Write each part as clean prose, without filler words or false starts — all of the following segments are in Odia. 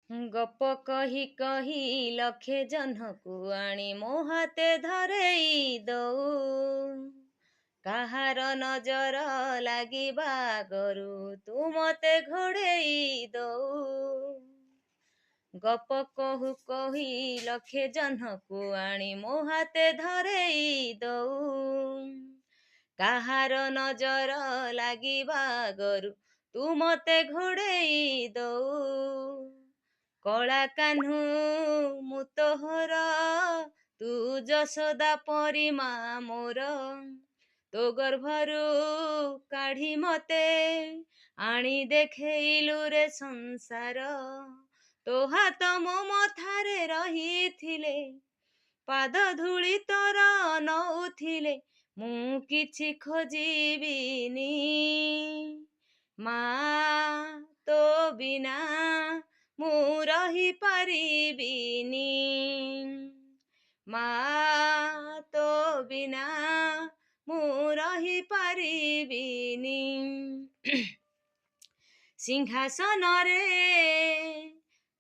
ଗପ କହି କହି ଲକ୍ଷେ ଜହ୍ନକୁ ଆଣି ମୋ ହାତେ ଧରେଇ ଦଉ। କାହାର ନଜର ଲାଗିବା ଆଗରୁ ତୁ ମତେ ଘୋଡ଼େଇ ଦଉ। ଗପ କହୁ କହି ଲକ୍ଷେ ଜହ୍ନକୁ ଆଣି ମୋ ହାତେ ଧରେଇ ଦଉ। କାହାର ନଜର ଲାଗିବା ଆଗରୁ ତୁ ମତେ ଘୋଡ଼େଇ ଦଉ। କଳା କାହ୍ନୁ ମୁଁ ତୋହର, ତୁ ଯଶୋଦା ପରି ମା ମୋର। ତୋ ଗର୍ଭରୁ କାଢ଼ି ମତେ ଆଣି ଦେଖେଇଲୁ ରେ ସଂସାର। ତୋ ହାତ ମୋ ମଥାରେ ରହିଥିଲେ, ପାଦ ଧୂଳି ତୋର ନଉଥିଲେ, ମୁଁ କିଛି ଖୋଜିବିନି। ମା ତୋ ବିନା ମୁଁ ରହିପାରିବିନି। ମା ତୋ ବିନା ମୁଁ ରହିପାରିବିନି। ସିଂହାସନରେ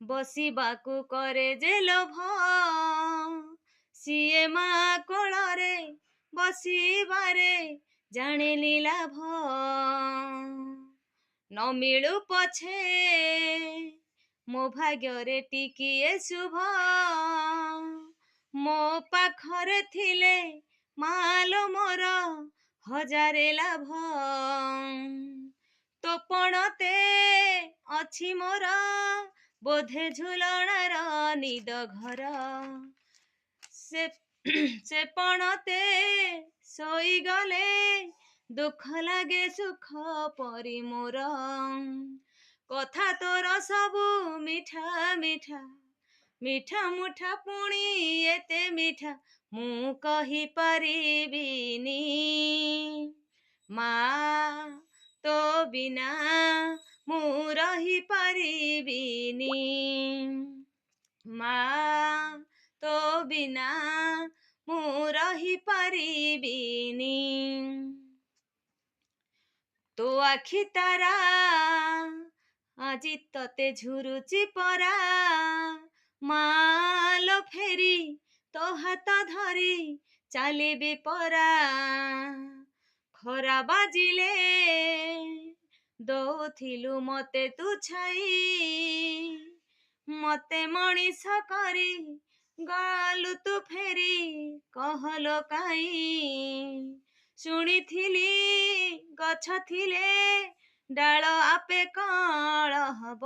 ବସିବାକୁ କରେ ଯେ ଲୋଭ, ସିଏ ମା କୋଳରେ ବସିବାରେ ଜାଣିଲି ଲାଭ। ନ ମିଳୁ ପଛେ ମୋ ଭାଗ୍ୟରେ ଟିକିଏ ଶୁଭ, ମୋ ପାଖରେ ଥିଲେ ମାଲୋ ମୋର ହଜାରେ ଲାଭ। ତୋ ପଣତେ ଅଛି ମୋର ବୋଧେ ଝୁଲଣାର ନିଦ ଘର। ସେ ପଣତେ ଶୋଇଗଲେ ଦୁଃଖ ଲାଗେ ସୁଖ ପରି ମୋର। କଥା ତୋର ସବୁ ମିଠା ମିଠା, ମିଠା ମୁଠା ପୁଣି ଏତେ ମିଠା ମୁଁ କହିପାରିବିନି। ମା ତୋ ବିନା ମୁଁ ରହିପାରିବିନି। ମା ତୋ ବିନା ମୁଁ ରହିପାରିବିନି। ତୋ ଆଖି ତାରା ଆଜି ତତେ ଝୁରୁଚି ପରା, ମାଲୋ ଫେରି ତୋ ହାତ ଧରି ଚାଲିବି ପରା। ଖରା ବାଜିଲେ ଦଉଥିଲୁ ମତେ ତୁ ଛାଇ, ମତେ ମଣିଷ କରି ଗଲୁ ତୁ ଫେରି କହଲୋ କାଇଁ। ଶୁଣିଥିଲି ଗଛ ଥିଲେ ଡାଳ ଆପେ କଅଁଳ ହବ,